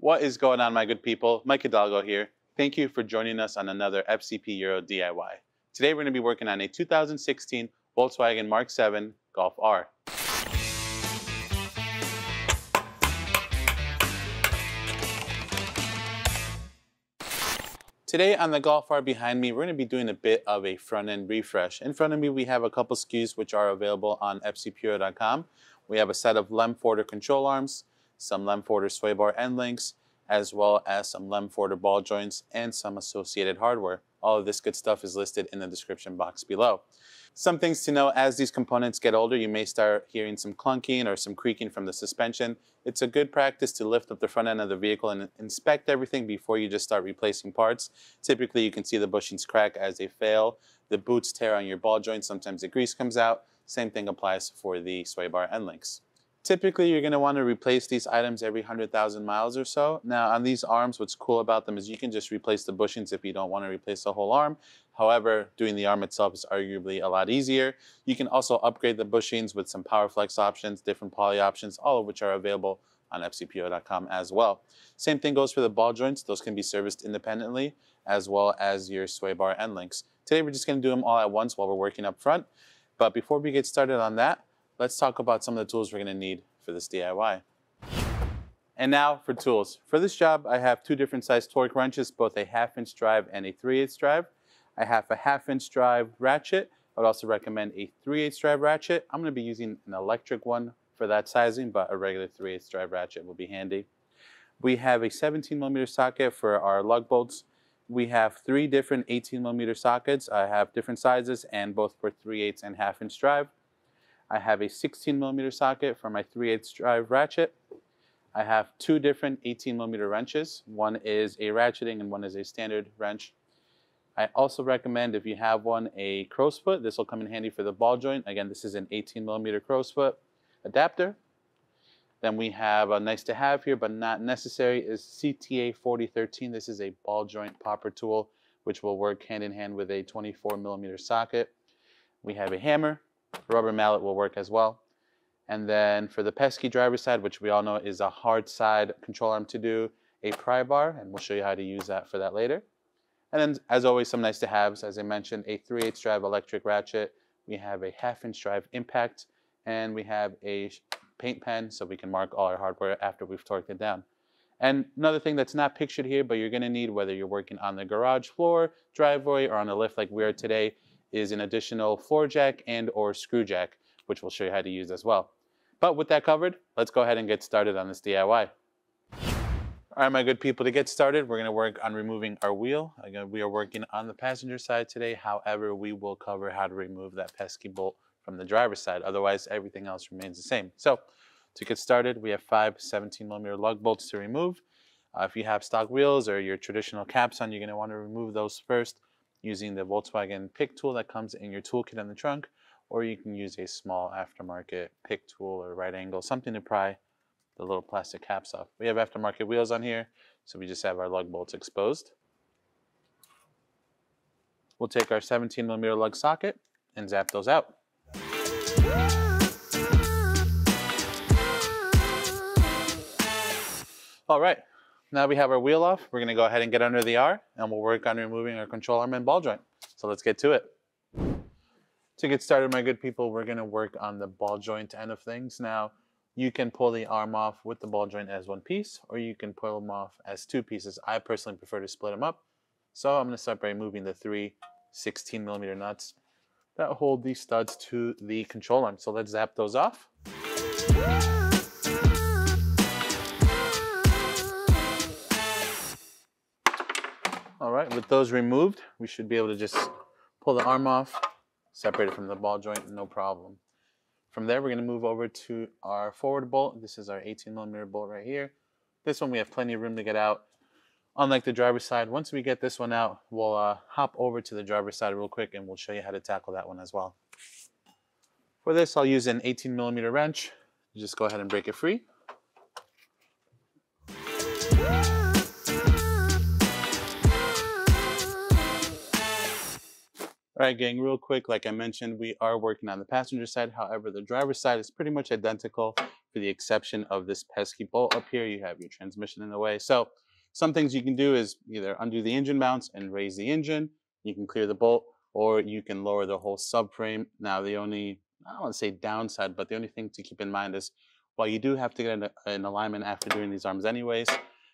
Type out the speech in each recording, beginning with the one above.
What is going on, my good people? Mike Hidalgo here. Thank you for joining us on another FCP Euro DIY. Today we're going to be working on a 2016 Volkswagen Mk7 Golf R. Today on the Golf R behind me, we're going to be doing a bit of a front-end refresh. In front of me, we have a couple SKUs which are available on fcpuro.com. We have a set of Lemforder control arms, some Lemforder sway bar end links, as well as some Lemforder ball joints and some associated hardware. All of this good stuff is listed in the description box below. Some things to know: as these components get older, you may start hearing some clunking or some creaking from the suspension. It's a good practice to lift up the front end of the vehicle and inspect everything before you just start replacing parts. Typically, you can see the bushings crack as they fail, the boots tear on your ball joints, sometimes the grease comes out. Same thing applies for the sway bar end links. Typically, you're going to want to replace these items every 100,000 miles or so. Now, on these arms, what's cool about them is you can just replace the bushings if you don't want to replace the whole arm. However, doing the arm itself is arguably a lot easier. You can also upgrade the bushings with some power flex options, different poly options, all of which are available on fcpo.com as well. Same thing goes for the ball joints. Those can be serviced independently, as well as your sway bar end links. Today, we're just going to do them all at once while we're working up front. But before we get started on that, let's talk about some of the tools we're going to need for this DIY. And now for tools. For this job, I have two different size torque wrenches, both a 1/2-inch drive and a 3/8 drive. I have a 1/2-inch drive ratchet. I would also recommend a 3/8 drive ratchet. I'm going to be using an electric one for that sizing, but a regular 3/8 drive ratchet will be handy. We have a 17mm socket for our lug bolts. We have 3 different 18mm sockets. I have different sizes and both for 3/8 and 1/2-inch drive. I have a 16mm socket for my 3/8 drive ratchet. I have 2 different 18mm wrenches. One is a ratcheting and one is a standard wrench. I also recommend, if you have one, a crow's foot. This will come in handy for the ball joint. Again, this is an 18mm crow's foot adapter. Then we have a nice to have here, but not necessary, is CTA 4013. This is a ball joint popper tool, which will work hand in hand with a 24mm socket. We have a hammer. A rubber mallet will work as well. And then for the pesky driver's side, which we all know is a hard side control arm to do, a pry bar, and we'll show you how to use that for that later. And then, as always, some nice to haves. As I mentioned, a 3/8 drive electric ratchet. We have a 1/2-inch drive impact, and we have a paint pen so we can mark all our hardware after we've torqued it down. And another thing that's not pictured here, but you're going to need, whether you're working on the garage floor, driveway, or on a lift like we are today, is an additional floor jack and or screw jack, which we'll show you how to use as well. But with that covered, let's go ahead and get started on this DIY. All right, my good people, to get started, we're going to work on removing our wheel. Again, we are working on the passenger side today. However, we will cover how to remove that pesky bolt from the driver's side. Otherwise, everything else remains the same. So to get started, we have 5 17mm lug bolts to remove. If you have stock wheels or your traditional caps on, you're going to want to remove those first using the Volkswagen pick tool that comes in your toolkit in the trunk, or you can use a small aftermarket pick tool or right angle, something to pry the little plastic caps off. We have aftermarket wheels on here, so we just have our lug bolts exposed. We'll take our 17mm lug socket and zap those out. All right. Now we have our wheel off, we're going to go ahead and get under the R, and we'll work on removing our control arm and ball joint. So let's get to it. To get started, my good people, we're going to work on the ball joint end of things. Now, you can pull the arm off with the ball joint as one piece, or you can pull them off as 2 pieces. I personally prefer to split them up. So I'm going to start by removing the 3 16mm nuts that hold these studs to the control arm. So let's zap those off. All right, with those removed, we should be able to just pull the arm off, separate it from the ball joint, no problem. From there, we're going to move over to our forward bolt. This is our 18mm bolt right here. This one, we have plenty of room to get out. Unlike the driver's side, once we get this one out, we'll hop over to the driver's side real quick, and we'll show you how to tackle that one as well. For this, I'll use an 18mm wrench. Just go ahead and break it free. All right, gang, real quick, like I mentioned, we are working on the passenger side. However, the driver's side is pretty much identical for the exception of this pesky bolt up here. You have your transmission in the way. So some things you can do is either undo the engine mounts and raise the engine. You can clear the bolt, or you can lower the whole subframe. Now, the only, I don't want to say downside, but the only thing to keep in mind is while you do have to get an alignment after doing these arms anyways,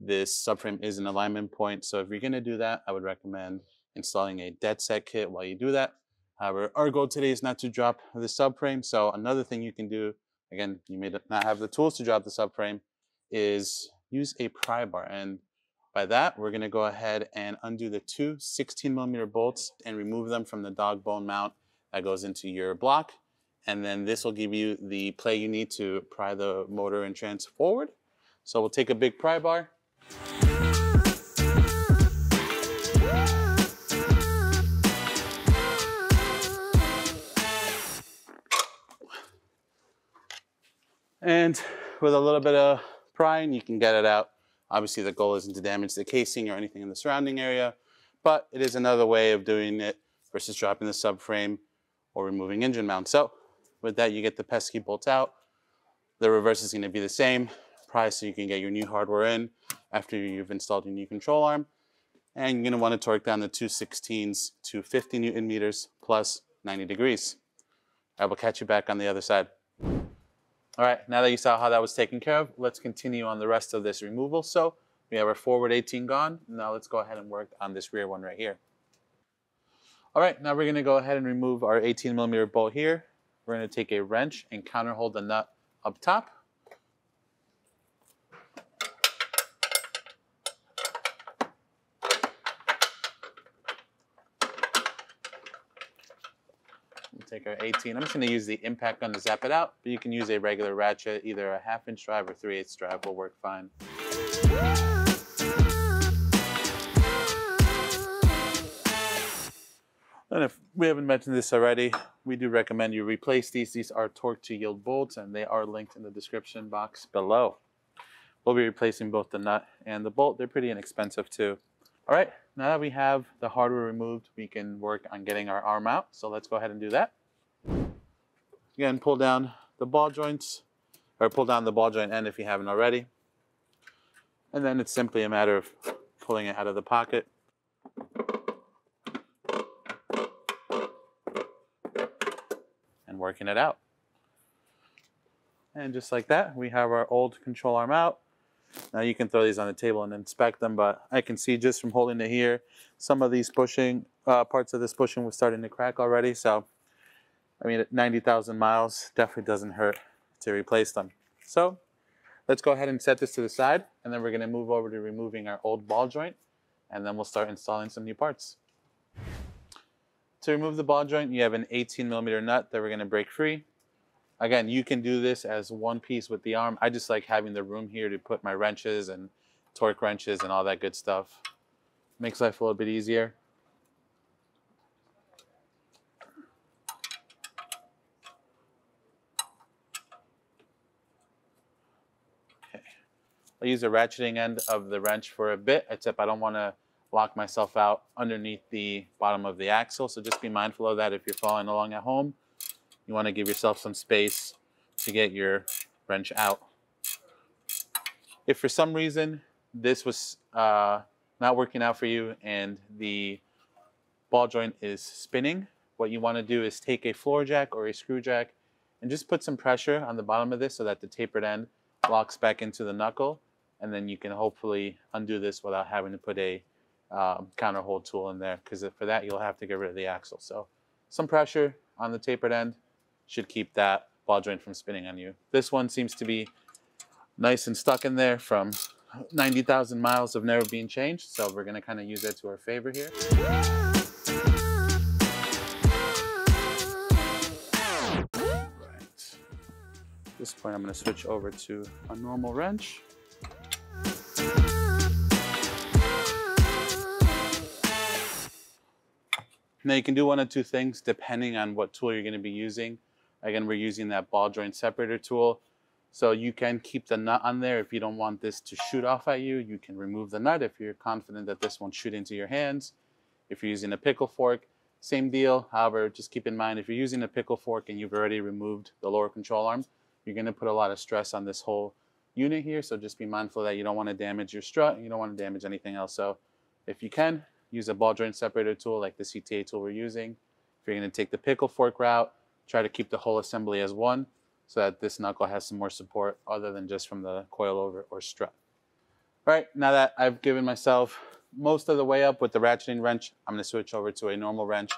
this subframe is an alignment point. So if you're going to do that, I would recommend installing a dead set kit while you do that. However, our goal today is not to drop the subframe. So another thing you can do, again, you may not have the tools to drop the subframe, is use a pry bar. And by that, we're going to go ahead and undo the two 16mm bolts and remove them from the Dogbone mount that goes into your block. And then this will give you the play you need to pry the motor and trans forward. So we'll take a big pry bar. And with a little bit of prying, you can get it out. Obviously, the goal isn't to damage the casing or anything in the surrounding area, but it is another way of doing it versus dropping the subframe or removing engine mount. So with that, you get the pesky bolts out. The reverse is going to be the same. Pry so you can get your new hardware in after you've installed your new control arm. And you're going to want to torque down the 216s to 50 Newton meters plus 90 degrees. I will catch you back on the other side. All right, now that you saw how that was taken care of, let's continue on the rest of this removal. So we have our forward 18 gone. Now let's go ahead and work on this rear one right here. All right, now we're going to go ahead and remove our 18mm bolt here. We're going to take a wrench and counter hold the nut up top. We'll take our 18. I'm just going to use the impact gun to zap it out, but you can use a regular ratchet, either a 1/2-inch drive or 3/8 drive will work fine. And if we haven't mentioned this already, we do recommend you replace these. These are torque to yield bolts, and they are linked in the description box below. We'll be replacing both the nut and the bolt. They're pretty inexpensive too. All right, now that we have the hardware removed, we can work on getting our arm out. So let's go ahead and do that. Again, pull down the ball joints, or pull down the ball joint end if you haven't already. And then it's simply a matter of pulling it out of the pocket. And working it out. And just like that, we have our old control arm out. Now you can throw these on the table and inspect them, but I can see just from holding it here, some of these bushing, parts of this bushing was starting to crack already. So, I mean, at 90,000 miles, definitely doesn't hurt to replace them. So, let's go ahead and set this to the side, and then we're going to move over to removing our old ball joint, and then we'll start installing some new parts. To remove the ball joint, you have an 18mm nut that we're going to break free. Again, you can do this as one piece with the arm. I just like having the room here to put my wrenches and torque wrenches and all that good stuff. Makes life a little bit easier. Okay. I'll use the ratcheting end of the wrench for a bit, except I don't want to lock myself out underneath the bottom of the axle. So just be mindful of that if you're following along at home. You want to give yourself some space to get your wrench out. If for some reason this was not working out for you and the ball joint is spinning, what you want to do is take a floor jack or a screw jack and just put some pressure on the bottom of this so that the tapered end locks back into the knuckle, and then you can hopefully undo this without having to put a counter hold tool in there, because for that you'll have to get rid of the axle. So some pressure on the tapered end should keep that ball joint from spinning on you. This one seems to be nice and stuck in there from 90,000 miles of never being changed, so we're going to kind of use that to our favor here. Right. At this point I'm going to switch over to a normal wrench. Now you can do one of two things depending on what tool you're going to be using. Again, we're using that ball joint separator tool. So you can keep the nut on there if you don't want this to shoot off at you. You can remove the nut if you're confident that this won't shoot into your hands. If you're using a pickle fork, Same deal. However, just keep in mind, if you're using a pickle fork and you've already removed the lower control arm, you're going to put a lot of stress on this whole unit here. So just be mindful that you don't want to damage your strut. You don't want to damage anything else. So if you can, use a ball joint separator tool like the CTA tool we're using. If you're going to take the pickle fork route, try to keep the whole assembly as one so that this knuckle has some more support other than just from the coilover or strut. All right, now that I've given myself most of the way up with the ratcheting wrench, I'm going to switch over to a normal wrench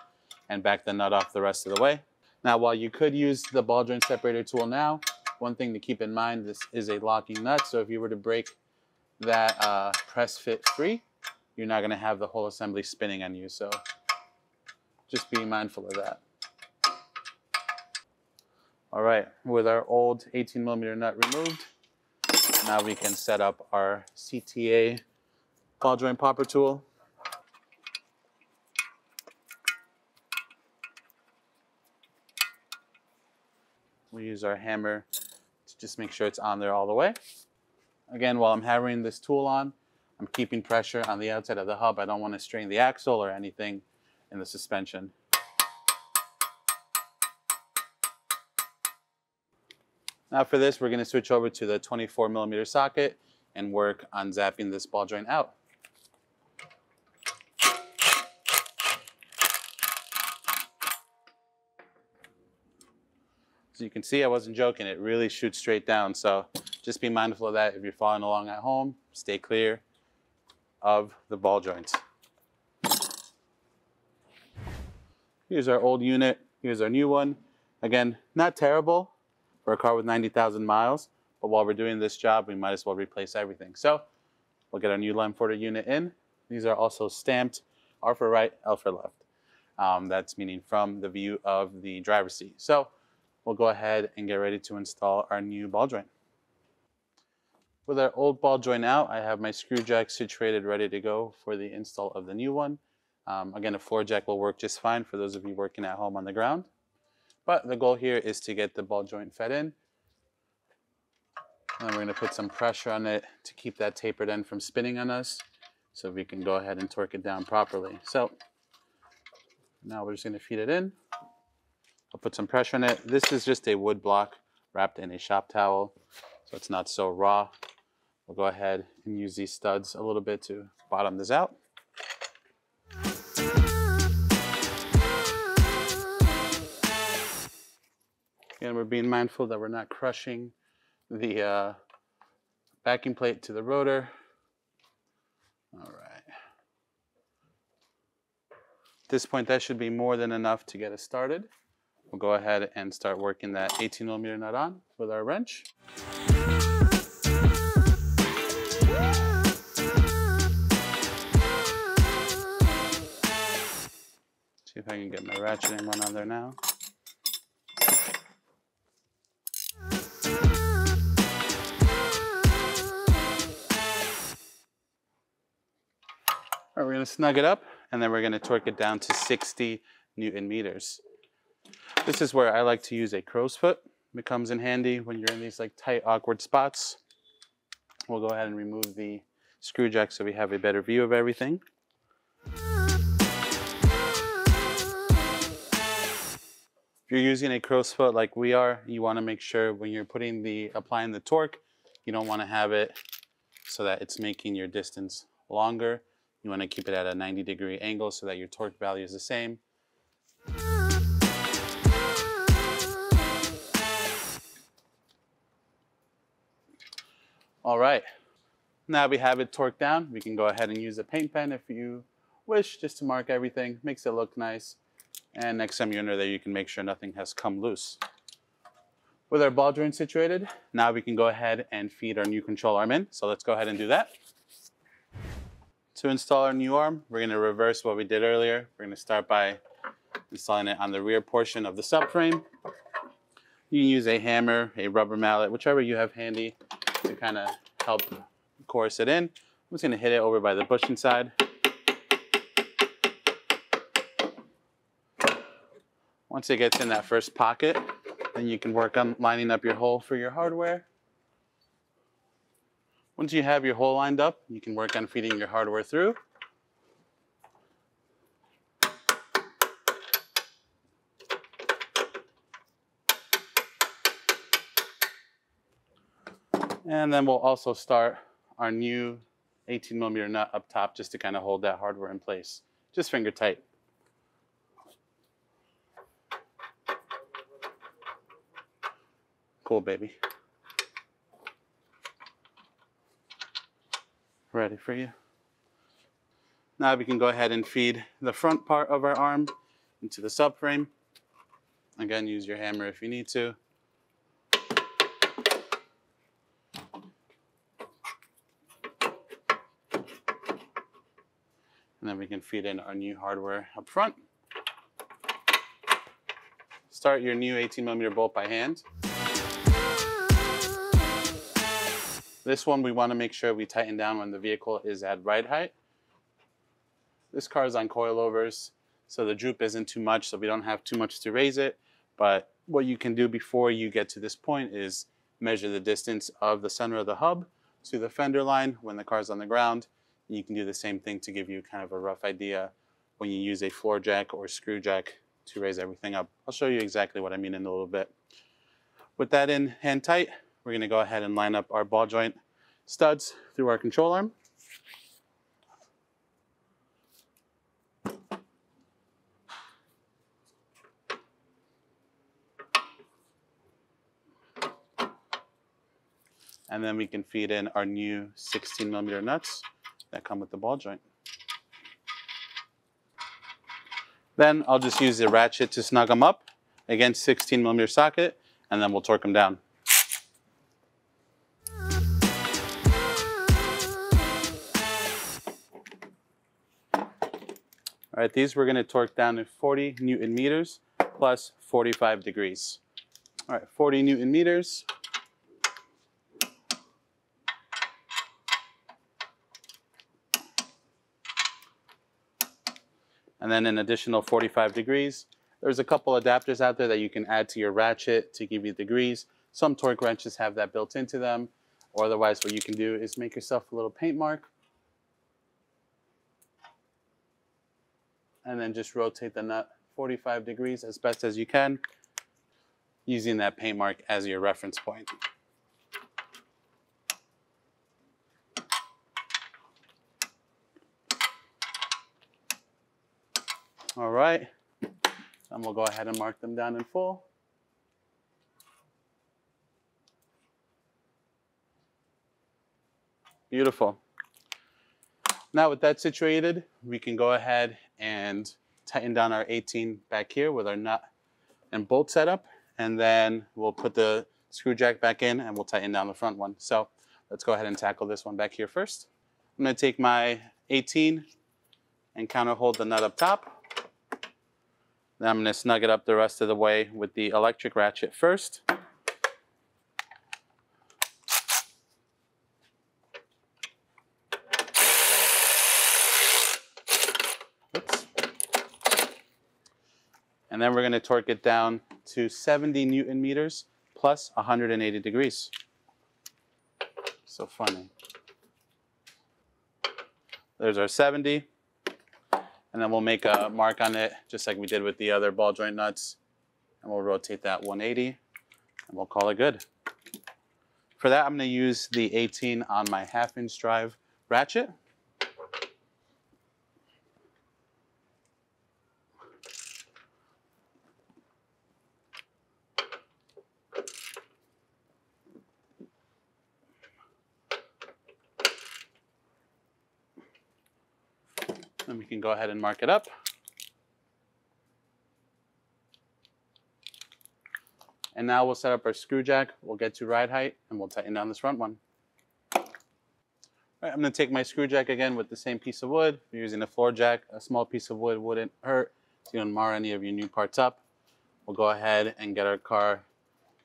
and back the nut off the rest of the way. Now, while you could use the ball joint separator tool now, one thing to keep in mind, this is a locking nut, so if you were to break that press fit free, you're not going to have the whole assembly spinning on you, so just be mindful of that. All right, with our old 18mm nut removed, now we can set up our CTA ball joint popper tool. We use our hammer to just make sure it's on there all the way. Again, while I'm hammering this tool on, I'm keeping pressure on the outside of the hub. I don't want to strain the axle or anything in the suspension. Now for this, we're going to switch over to the 24mm socket and work on zapping this ball joint out. So you can see I wasn't joking, it really shoots straight down. So just be mindful of that if you're following along at home. Stay clear of the ball joints. Here's our old unit, here's our new one. Again, not terrible for a car with 90,000 miles, but while we're doing this job, we might as well replace everything. So we'll get our new Lemforder unit in. These are also stamped R for right, L for left. That's meaning from the view of the driver's seat. So we'll go ahead and get ready to install our new ball joint. With our old ball joint out, I have my screw jack situated ready to go for the install of the new one. Again, a floor jack will work just fine for those of you working at home on the ground. But the goal here is to get the ball joint fed in. And we're going to put some pressure on it to keep that tapered end from spinning on us so we can go ahead and torque it down properly. So now we're just going to feed it in. I'll put some pressure on it. This is just a wood block wrapped in a shop towel, so it's not so raw. We'll go ahead and use these studs a little bit to bottom this out. Again, we're being mindful that we're not crushing the backing plate to the rotor. All right. At this point, that should be more than enough to get us started. We'll go ahead and start working that 18mm nut on with our wrench. See if I can get my ratcheting one on there now. All right, we're going to snug it up, and then we're going to torque it down to 60 Newton meters. This is where I like to use a crow's foot. It comes in handy when you're in these like tight, awkward spots. We'll go ahead and remove the screw jack so we have a better view of everything. If you're using a crow's foot like we are, you want to make sure when you're applying the torque, you don't want to have it so that it's making your distance longer. You want to keep it at a 90-degree angle so that your torque value is the same. All right, now we have it torqued down. We can go ahead and use a paint pen if you wish, just to mark everything, makes it look nice. And next time you're under there, you can make sure nothing has come loose. With our ball joint situated, now we can go ahead and feed our new control arm in. So let's go ahead and do that. To install our new arm, we're going to reverse what we did earlier. We're going to start by installing it on the rear portion of the subframe. You can use a hammer, a rubber mallet, whichever you have handy to kind of help course it in. I'm just going to hit it over by the bushing side. Once it gets in that first pocket, then you can work on lining up your hole for your hardware. Once you have your hole lined up, you can work on feeding your hardware through. And then we'll also start our new 18mm nut up top just to kind of hold that hardware in place. Just finger tight. Cool, baby. Ready for you. Now we can go ahead and feed the front part of our arm into the subframe. Again, use your hammer if you need to. And then we can feed in our new hardware up front. Start your new 18mm bolt by hand. This one we want to make sure we tighten down when the vehicle is at ride height. This car is on coilovers, so the droop isn't too much, so we don't have too much to raise it. But what you can do before you get to this point is measure the distance of the center of the hub to the fender line when the car's on the ground. And you can do the same thing to give you kind of a rough idea when you use a floor jack or screw jack to raise everything up. I'll show you exactly what I mean in a little bit. With that in hand tight, we're going to go ahead and line up our ball joint studs through our control arm. And then we can feed in our new 16mm nuts that come with the ball joint. Then I'll just use the ratchet to snug them up against 16mm socket, and then we'll torque them down. All right, these we're going to torque down to 40 Newton meters plus 45 degrees. All right, 40 Newton meters. And then an additional 45 degrees. There's a couple adapters out there that you can add to your ratchet to give you degrees. Some torque wrenches have that built into them. Or otherwise, what you can do is make yourself a little paint mark. And then just rotate the nut 45 degrees as best as you can, using that paint mark as your reference point. All right, and we'll go ahead and mark them down in full. Beautiful. Now with that situated, we can go ahead and tighten down our 18 back here with our nut and bolt setup, and then we'll put the screw jack back in and we'll tighten down the front one. So let's go ahead and tackle this one back here first. I'm going to take my 18 and counter hold the nut up top. Then I'm going to snug it up the rest of the way with the electric ratchet first. Oops. And then we're going to torque it down to 70 Newton meters plus 180 degrees. So funny. There's our 70. And then we'll make a mark on it, just like we did with the other ball joint nuts. And we'll rotate that 180, and we'll call it good. For that, I'm going to use the 18 on my 1/2-inch drive ratchet. And we can go ahead and mark it up. And now we'll set up our screw jack. We'll get to ride height and we'll tighten down this front one. All right, I'm going to take my screw jack again with the same piece of wood. If you're using a floor jack, a small piece of wood wouldn't hurt. So you don't mar any of your new parts up. We'll go ahead and get our car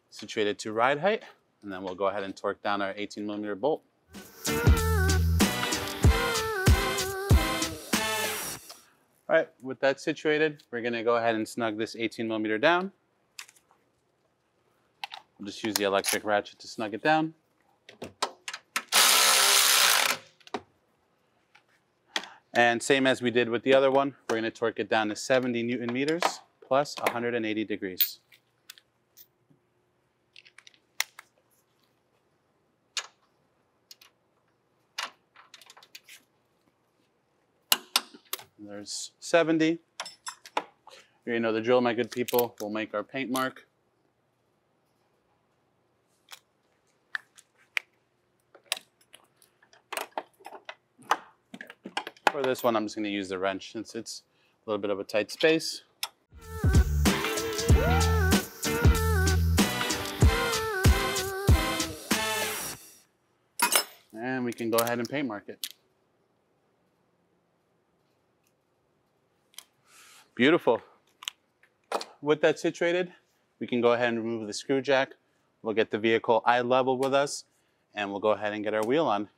situated to ride height. And then we'll go ahead and torque down our 18mm bolt. All right, with that situated, we're going to go ahead and snug this 18mm down. We'll just use the electric ratchet to snug it down. And same as we did with the other one, we're going to torque it down to 70 Newton meters plus 180 degrees. There's 70. You know the drill, my good people. We'll make our paint mark. For this one, I'm just going to use the wrench since it's a little bit of a tight space. And we can go ahead and paint mark it. Beautiful. With that situated, we can go ahead and remove the screw jack. We'll get the vehicle eye level with us, and we'll go ahead and get our wheel on.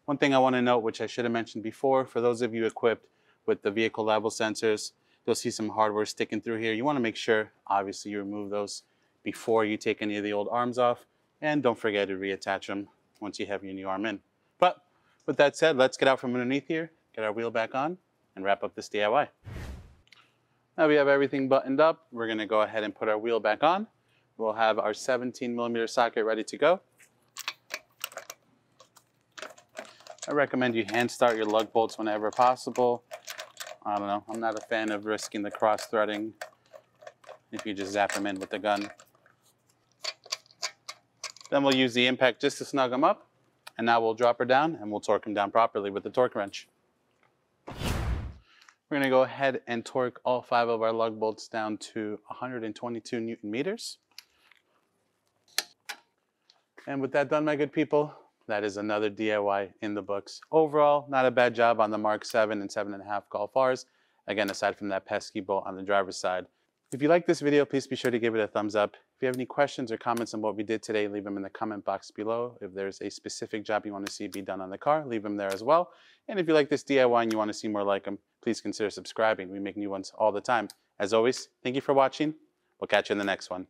One thing I want to note, which I should have mentioned before, for those of you equipped with the vehicle level sensors, you'll see some hardware sticking through here. You want to make sure, obviously, you remove those before you take any of the old arms off, and don't forget to reattach them once you have your new arm in. But with that said, let's get out from underneath here, get our wheel back on, and wrap up this DIY. Now we have everything buttoned up. We're going to go ahead and put our wheel back on. We'll have our 17mm socket ready to go. I recommend you hand start your lug bolts whenever possible. I don't know, I'm not a fan of risking the cross threading if you just zap them in with the gun. Then we'll use the impact just to snug them up, and now we'll drop her down and we'll torque them down properly with the torque wrench. We're going to go ahead and torque all 5 of our lug bolts down to 122 Newton meters. And with that done, my good people, that is another DIY in the books. Overall, not a bad job on the Mk7 and 7.5 Golf Rs. Again, aside from that pesky bolt on the driver's side. If you like this video, please be sure to give it a thumbs up. If you have any questions or comments on what we did today, leave them in the comment box below. If there's a specific job you want to see be done on the car, leave them there as well. And if you like this DIY and you want to see more like them, please consider subscribing. We make new ones all the time. As always, thank you for watching. We'll catch you in the next one.